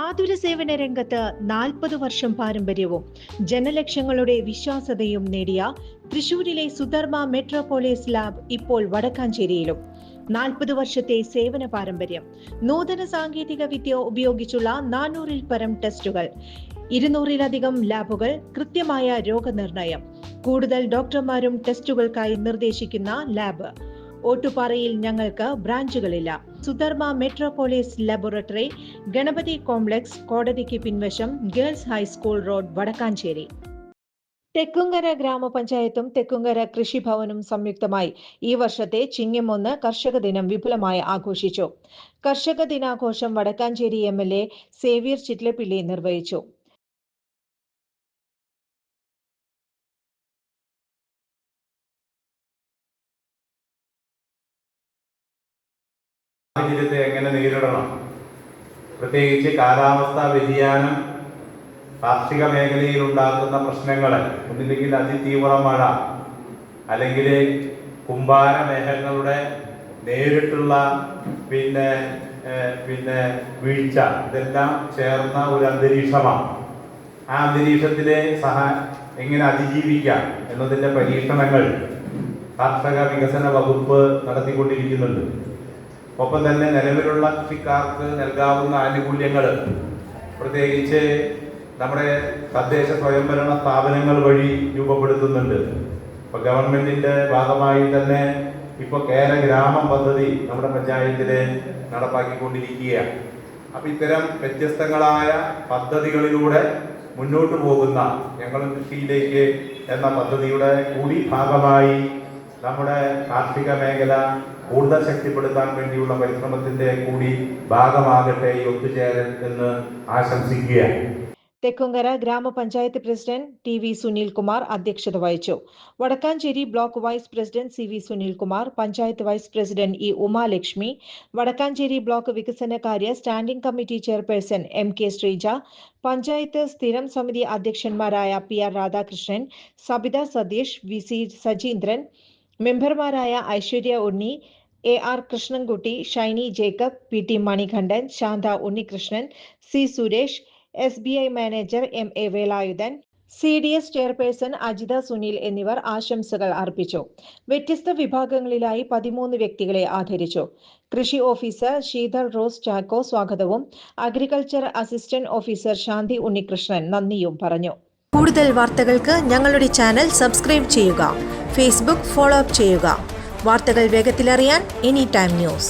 ആതുര സേവന രംഗത്ത് 40 വർഷം പാരമ്പര്യവും ജനലക്ഷങ്ങളുടെ വിശ്വാസതയും നേടിയ തൃശൂരിലെ സുധർമ്മ മെട്രോപോളിസ് ലാബ് ഇപ്പോൾ വടക്കാഞ്ചേരിയിലും 40 വർഷത്തെ സേവന പാരമ്പര്യം, നൂതന സാങ്കേതിക വിദ്യ ഉപയോഗിച്ചുള്ള 400-ൽ പരം ടെസ്റ്റുകൾ, 200-ലധികം ലാബുകൾ, കൃത്യമായ രോഗനിർണയം, കൂടുതൽ ഡോക്ടർമാരും ടെസ്റ്റുകൾക്കായി നിർദ്ദേശിക്കുന്ന ലാബ്. ഓട്ടുപാറയിൽ ഞങ്ങൾക്ക് ബ്രാഞ്ചുകളില്ല. Sudharma Metropolis laboratory, Ganapathi complex, കോടതിക്ക് പിൻവശം, girls high school road, Vadakkanchery. Thekkumkara ഗ്രാമപഞ്ചായത്തും തെക്കുംകര കൃഷിഭവനും സംയുക്തമായി ഈ വർഷത്തെ ചിങ്ങം 1 കർഷക ദിനം വിപുലമായി ആഘോഷിച്ചു. കർഷക ദിനാഘോഷം വടക്കാഞ്ചേരി MLA സേവ്യർ ചിറ്റ്ലപ്പിള്ളി നിർവഹിച്ചു. സാഹചര്യത്തെ എങ്ങനെ നേരിടണം, പ്രത്യേകിച്ച് കാലാവസ്ഥാ വ്യതിയാനം കാർഷിക മേഖലയിൽ ഉണ്ടാക്കുന്ന പ്രശ്നങ്ങൾ, ഒന്നില്ലെങ്കിൽ അതിതീവ്ര മഴ, അല്ലെങ്കിൽ കുമ്പാര മേഘങ്ങളുടെ നേരിട്ടുള്ള പിന്നെ വീഴ്ച, ഇതെല്ലാം ചേർന്ന ഒരു അന്തരീക്ഷമാണ്. ആ അന്തരീക്ഷത്തിലെ എങ്ങനെ അതിജീവിക്കാം എന്നതിൻ്റെ പരീക്ഷണങ്ങൾ കാർഷിക വികസന വകുപ്പ് നടത്തിക്കൊണ്ടിരിക്കുന്നുണ്ട്. ഒപ്പം തന്നെ നിലവിലുള്ള കൃഷിക്കാർക്ക് നൽകാവുന്ന ആനുകൂല്യങ്ങൾ, പ്രത്യേകിച്ച് നമ്മുടെ തദ്ദേശ സ്വയംഭരണ സ്ഥാപനങ്ങൾ വഴി രൂപപ്പെടുത്തുന്നുണ്ട്. ഇപ്പോൾ ഗവൺമെന്റിന്റെ ഭാഗമായി തന്നെ ഇപ്പോൾ കേര ഗ്രാമം പദ്ധതി നമ്മുടെ പഞ്ചായത്തിൽ നടപ്പാക്കിക്കൊണ്ടിരിക്കുകയാണ്. അപ്പം ഇത്തരം വ്യത്യസ്തങ്ങളായ പദ്ധതികളിലൂടെ മുന്നോട്ട് പോകുന്ന ഞങ്ങളും കൃഷിയിലേക്ക് എന്ന പദ്ധതിയുടെ കൂടി ഭാഗമായി നമ്മുടെ കാർഷിക മേഖല കൂടുതൽ ശക്തിപ്പെടുത്താൻ വേണ്ടിയുള്ള പരിശ്രമത്തിന്റെ കൂടി ഭാഗമാകട്ടെ ഈ ഒത്തുചേരൽ എന്ന് ആശംസിക്കുകയാണ്. തെക്കുംകര ഗ്രാമപഞ്ചായത്ത് പ്രസിഡന്റ് TV സുനിൽകുമാർ അധ്യക്ഷത വഹിച്ചു. Vadakkanchery block vice president CV Sunilkumar, panchayat vice president E Umalakshmi, Vadakkanchery block വികസനകാര്യ standing committee chairperson MK Sreeja, panchayat സ്ഥിരം സമിതി അധ്യക്ഷന്മാരായ PR രാധാകൃഷ്ണൻ, സബിത സതീഷ്, VC സജീന്ദ്രൻ, മെമ്പർമാരായ Aishwarya Unni, AR Krishnankutty, Shiny Jacob, PT Manikandan, Shantha Unnikrishnan, C Suresh, SBI manager MA Velayudhan, CDS chairperson Ajitha Sunil എന്നിവർ ആശംസകൾ അർപ്പിച്ചു. വ്യത്യസ്ത വിഭാഗങ്ങളിലായി 13 വ്യക്തികളെ ആദരിച്ചു. കൃഷി ഓഫീസർ ശീതൾ റോസ് ചാക്കോ സ്വാഗതവും അഗ്രികൾച്ചർ അസിസ്റ്റന്റ് ഓഫീസർ ശാന്തി ഉണ്ണികൃഷ്ണൻ നന്ദിയും പറഞ്ഞു. കൂടുതൽ വാർത്തകൾക്ക് ഞങ്ങളുടെ ചാനൽ സബ്സ്ക്രൈബ് ചെയ്യുക. ഫേസ്ബുക്ക് ഫോളോ അപ്പ് ചെയ്യുക. വാർത്തകൾ വേഗത്തിലറിയാൻ Anytime News.